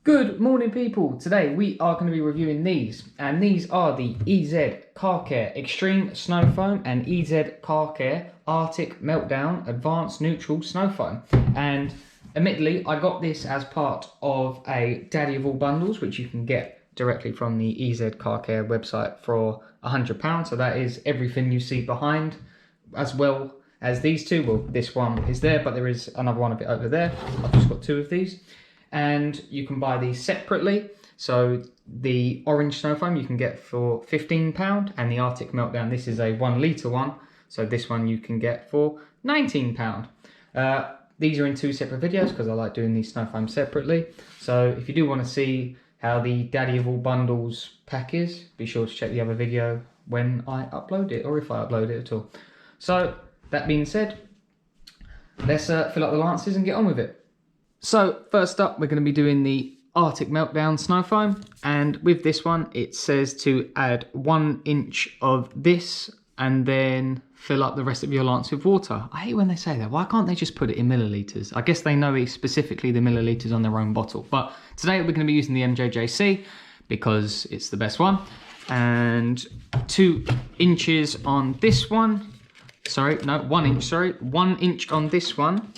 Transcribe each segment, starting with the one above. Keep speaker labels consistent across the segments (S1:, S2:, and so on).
S1: Good morning, people. Today we are going to be reviewing these, and these are the EZ Karcher Extreme Snow Foam and EZ Karcher Artic Meltdown Advanced Neutral Snow Foam. And admittedly, I got this as part of a Daddy of All bundles, which you can get directly from the EZ Karcher website for £100. So that is everything you see behind, as well as these two. Well, this one is there, but there is another one of it over there. I've just got two of these. And you can buy these separately. So the orange snow foam you can get for £15, and the Artic Meltdown, this is a 1 litre one, so this one you can get for £19. These are in two separate videos because I like doing these snow foam separately. So if you do want to see how the Daddy of All bundles pack is, be sure to check the other video when I upload it, or if I upload it at all. So that being said, let's fill up the lances and get on with it. So first up, we're going to be doing the Artic Meltdown Snow Foam, and with this one it says to add 1 inch of this and then fill up the rest of your lance with water. I hate when they say that. Why can't they just put it in millilitres? I guess they know specifically the millilitres on their own bottle, but today we're going to be using the MJJC because it's the best one. And 2 inches on this one. Sorry, no, 1 inch, sorry. 1 inch on this one.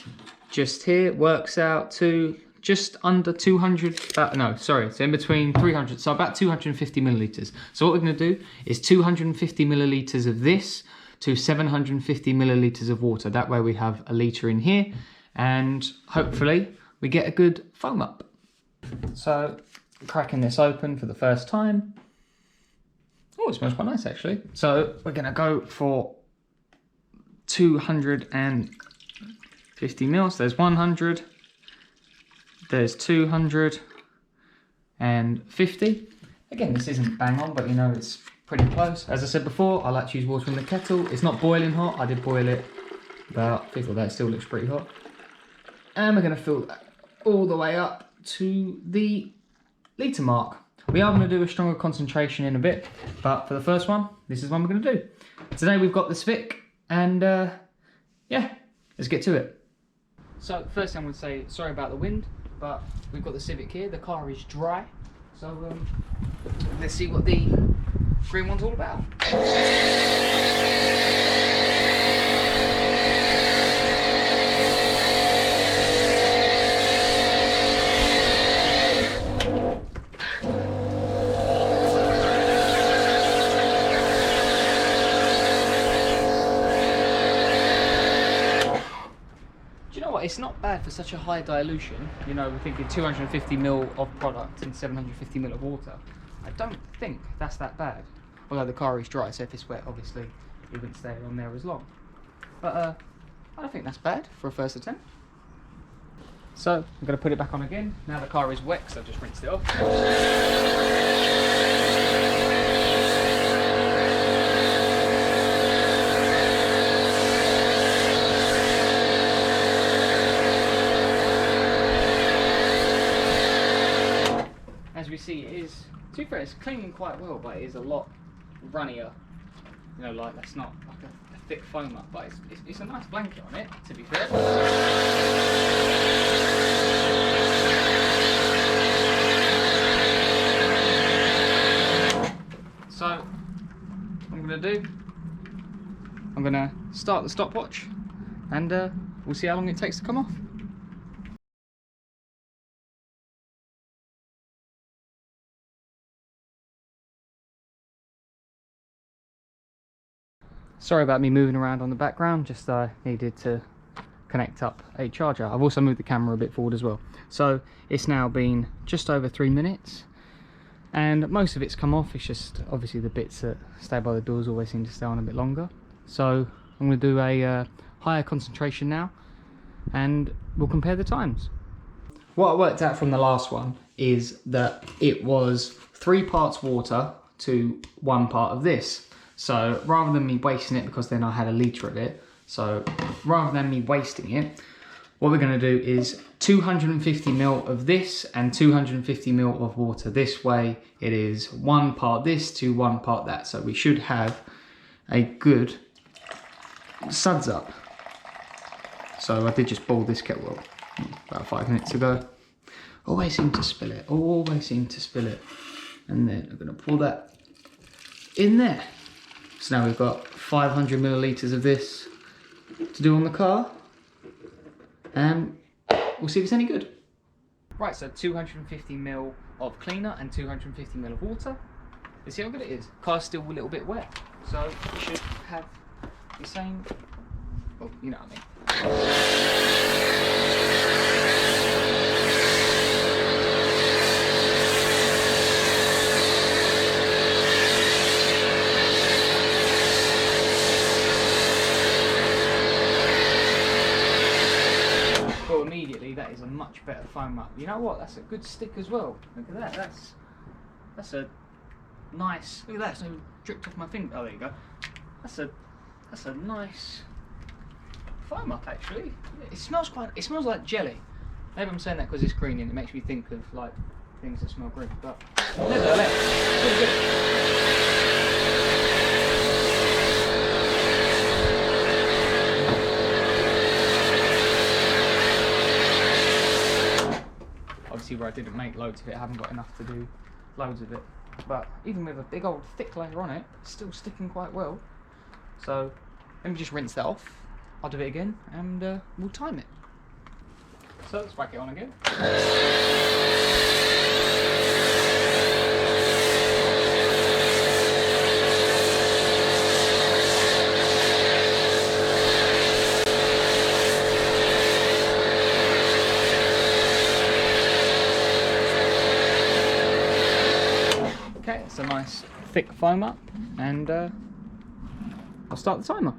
S1: Just here works out to just under 200, no, sorry, it's in between 300, so about 250 millilitres. So what we're going to do is 250 millilitres of this to 750 millilitres of water. That way we have a litre in here, and hopefully we get a good foam up. So cracking this open for the first time. Oh, it smells quite nice actually. So we're going to go for 250 mils. There's 100, there's 250. Again, this isn't bang on, but you know, it's pretty close. As I said before, I like to use water in the kettle. It's not boiling hot. I did boil it about, I think that still looks pretty hot. And we're going to fill that all the way up to the litre mark. We are going to do a stronger concentration in a bit, but for the first one, this is what we're going to do. Today we've got the Civic, and yeah, let's get to it. So first thing I'm going to say, sorry about the wind, but we've got the Civic here. The car is dry, so let's see what the green one's all about. It's not bad for such a high dilution. You know, we're thinking 250 ml of product and 750 ml of water. I don't think that's that bad. Although the car is dry, so if it's wet, obviously it wouldn't stay on there as long. But I don't think that's bad for a first attempt. So I'm going to put it back on again. Now the car is wet, so I've just rinsed it off. As we see, it is, to be fair, it's cleaning quite well, but it is a lot runnier. You know, like that's not like a thick foam up, but it's a nice blanket on it, to be fair. So, what I'm going to do, I'm going to start the stopwatch, and we'll see how long it takes to come off. Sorry about me moving around on the background, just needed to connect up a charger. I've also moved the camera a bit forward as well. So it's now been just over 3 minutes, and most of it's come off. It's just obviously the bits that stay by the doors always seem to stay on a bit longer. So I'm going to do a higher concentration now, and we'll compare the times. What I worked out from the last one is that it was 3 parts water to 1 part of this. So rather than me wasting it, because then I had a litre of it, so rather than me wasting it, what we're going to do is 250 ml of this and 250 ml of water. This way it is 1 part this to 1 part that. So we should have a good suds up. So I did just boil this kettle about 5 minutes ago. Always seem to spill it, always seem to spill it. And then I'm going to pour that in there. So now we've got 500 millilitres of this to do on the car. And we'll see if it's any good. Right, so 250 ml of cleaner and 250 ml of water. Let's see how good it is. Car's still a little bit wet, so it should have the same, well, you know what I mean. Well, immediately that is a much better foam up. You know what? That's a good stick as well. Look at that. That's a nice. Look at that. It's not even dripped off my finger. Oh, there you go. That's a nice foam up actually. It smells like jelly. Maybe I'm saying that because it's green and it makes me think of like things that smell green. But nevertheless, it's really good. Obviously where I didn't make loads of it, I haven't got enough to do loads of it. But even with a big old thick layer on it, it's still sticking quite well. So let me just rinse that off. I'll do it again and we'll time it. So let's whack it on again. Okay, it's a nice thick foam up, and I'll start the timer.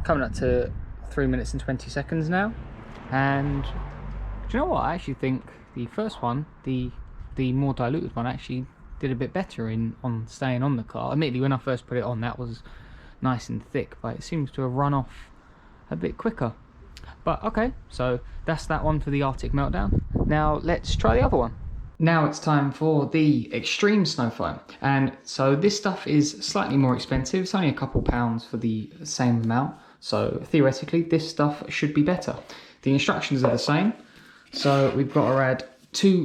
S1: Coming up to 3 minutes and 20 seconds now, and do you know what? I actually think the first one, the more diluted one, actually did a bit better on staying on the car. Admittedly, when I first put it on, that was nice and thick, but it seems to have run off a bit quicker. But okay, so that's that one for the Artic Meltdown. Now let's try the other one. Now it's time for the Extreme Snow Foam, and so this stuff is slightly more expensive. It's only a couple pounds for the same amount, so theoretically this stuff should be better. The instructions are the same, so we've got to add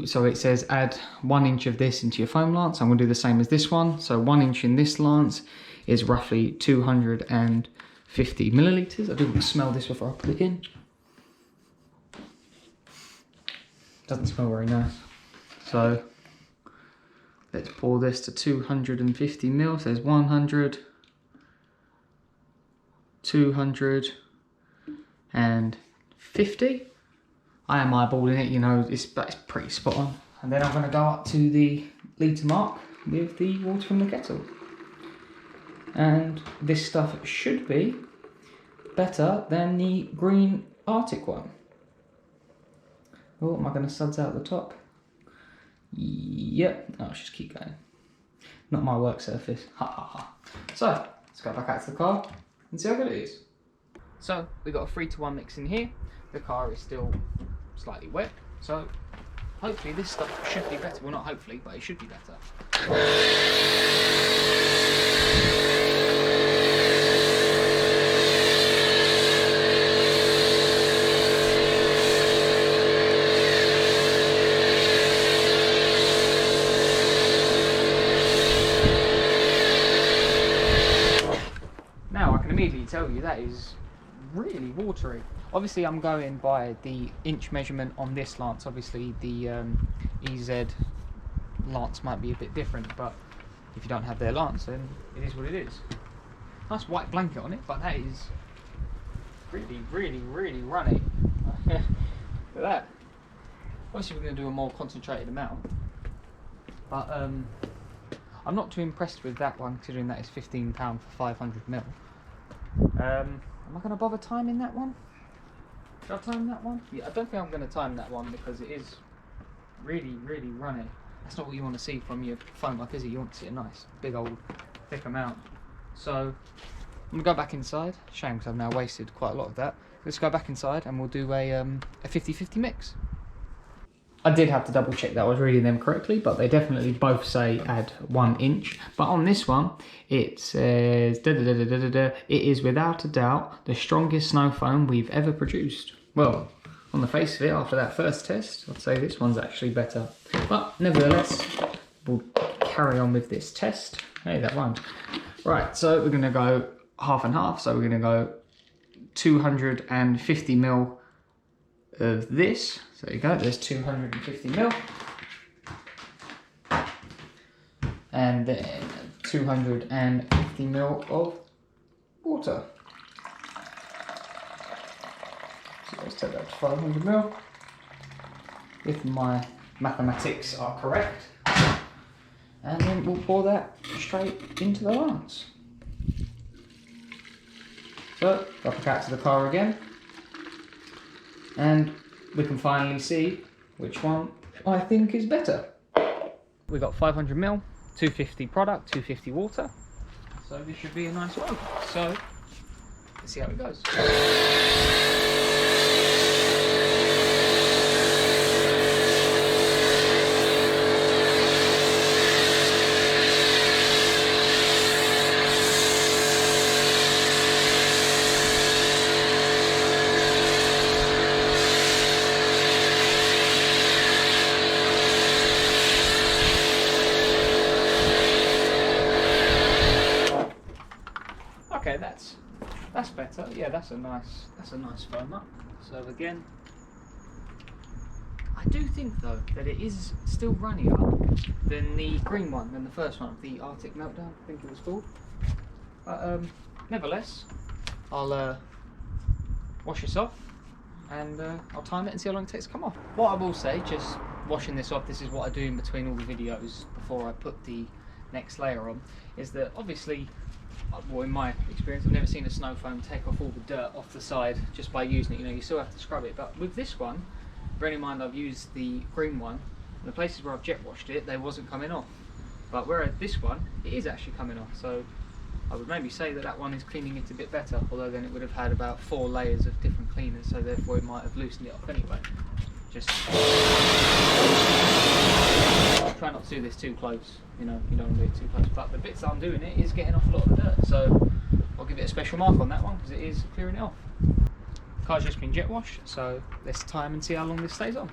S1: so it says add 1 inch of this into your foam lance. I'm going to do the same as this one, so 1 inch in this lance is roughly 250 millilitres. I do want to smell this before I put it in. Doesn't smell very nice. So let's pour this to 250 ml. So there's 100, 250. I am eyeballing it, you know, it's pretty spot on. And then I'm going to go up to the litre mark with the water from the kettle. And this stuff should be better than the green Artic one. Oh, am I going to suds out the top? Yep. Oh, let's just keep going. Not my work surface. Ha ha ha. So, let's go back out to the car and see how good it is. So, we've got a 3-to-1 mix in here. The car is still slightly wet. So, hopefully this stuff should be better. Well, not hopefully, but it should be better. Now I can immediately tell you that is really watery. Obviously I'm going by the inch measurement on this lance. Obviously the EZ lance might be a bit different, but if you don't have their lance then it is what it is. Nice white blanket on it, but that is really runny. Look at that. Obviously we're going to do a more concentrated amount, but I'm not too impressed with that one, considering that is £15 for 500 ml. Am I going to bother timing that one? Should I time that one? Yeah, I don't think I'm going to time that one because it is really runny. That's not what you want to see from your foam up, is it? You want to see a nice, big old, thick amount. So, I'm going to go back inside. Shame because I've now wasted quite a lot of that. Let's go back inside and we'll do a 50-50 mix. I did have to double check that I was reading them correctly, but they definitely both say add 1 inch. But on this one, it says, it is without a doubt the strongest snow foam we've ever produced. Well, on the face of it, after that first test, I'd say this one's actually better. But nevertheless, we'll carry on with this test. Hey, that rhymed. Right, so we're gonna go half and half. So we're gonna go 250 ml of this. So there you go, there's 250 ml. And then 250 ml of water. So let's take that to 500 ml. If my mathematics are correct. And then we'll pour that straight into the lance. So, drop the cat to the car again. And we can finally see which one I think is better. We got 500 ml, 250 product, 250 water. So this should be a nice one. So let's see how it goes. Okay, that's better. Yeah, that's a nice foam up. So again, I do think though that it is still runnier than the green one, than the first one, the Artic Meltdown, I think it was called. But nevertheless, I'll wash this off and I'll time it and see how long it takes to come off. What I will say, just washing this off, this is what I do in between all the videos before I put the next layer on, is that obviously, well, in my experience, I've never seen a snow foam take off all the dirt off the side just by using it. You know, you still have to scrub it. But with this one, bearing in mind I've used the green one, and the places where I've jet washed it, they wasn't coming off. But whereas this one, it is actually coming off. So I would maybe say that that one is cleaning it a bit better, although then it would have had about 4 layers of different cleaners, so therefore it might have loosened it off anyway. Just try not to do this too close, you know, you don't want to do it too close. But the bits that I'm doing it is getting off a lot of the dirt, so I'll give it a special mark on that one because it is clearing it off. The car's just been jet washed, so let's time and see how long this stays on.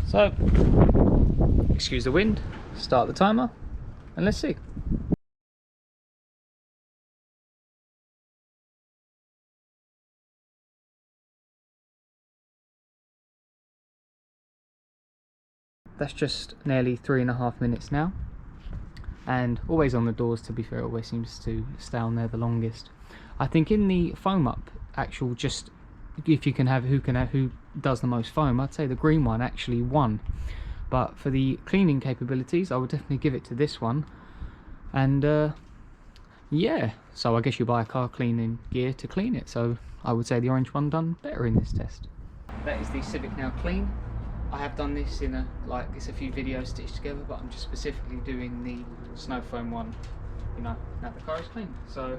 S1: So, excuse the wind, start the timer, and let's see. That's just nearly 3.5 minutes now, and always on the doors, to be fair, always seems to stay on there the longest. I think in the foam up, actual, just if you can have who does the most foam, I'd say the green one actually won. But for the cleaning capabilities, I would definitely give it to this one. And yeah, so I guess you buy a car cleaning gear to clean it, so I would say the orange one done better in this test. That is the Civic Now Clean. I have done this in it's a few videos stitched together, but I'm just specifically doing the snow foam one, you know, now the car is clean. So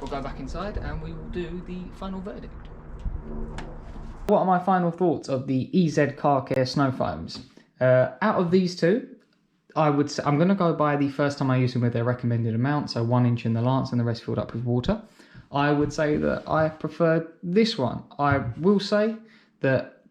S1: we'll go back inside and we will do the final verdict. What are my final thoughts of the EZ Karcher snow foams? Out of these two, I would say I'm going to go by the first time I used them with their recommended amount, so 1 inch in the lance and the rest filled up with water. I would say that I preferred this one. I will say that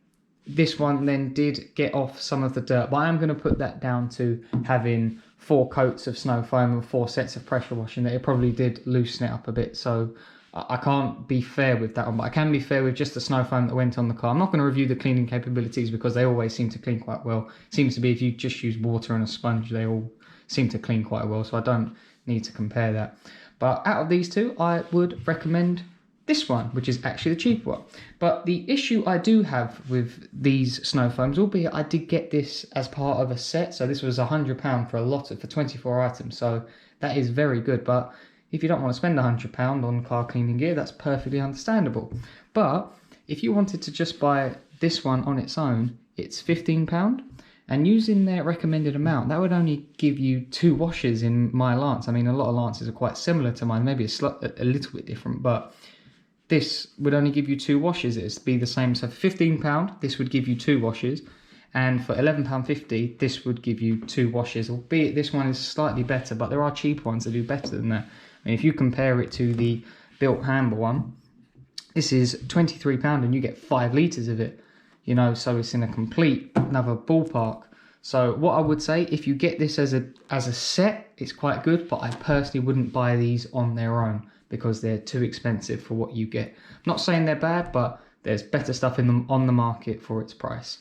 S1: this one then did get off some of the dirt, but I am going to put that down to having 4 coats of snow foam and 4 sets of pressure washing, that it probably did loosen it up a bit. So I can't be fair with that one, but I can be fair with just the snow foam that went on the car. I'm not going to review the cleaning capabilities because they always seem to clean quite well. It seems to be if you just use water and a sponge, they all seem to clean quite well, so I don't need to compare that. But out of these two, I would recommend this one, which is actually the cheaper one. But the issue I do have with these snow foams, albeit I did get this as part of a set, so this was £100 for a lot for 24 items, so that is very good. But If you don't want to spend £100 on car cleaning gear, that's perfectly understandable. But if you wanted to just buy this one on its own, it's £15. And using their recommended amount, that would only give you 2 washes in my lance. I mean, a lot of lances are quite similar to mine, maybe a little bit different, but this would only give you 2 washes. It'd be the same. So for £15, this would give you 2 washes. And for £11.50, this would give you 2 washes, albeit this one is slightly better, but there are cheaper ones that do better than that. I mean, if you compare it to the built Hamber one, this is £23 and you get 5 litres of it, you know, so it's in a complete another ballpark. So what I would say, if you get this as a set, it's quite good, but I personally wouldn't buy these on their own because they're too expensive for what you get. I'm not saying they're bad, but there's better stuff in them on the market for its price.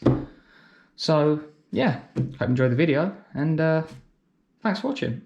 S1: So yeah, hope you enjoyed the video, and thanks for watching.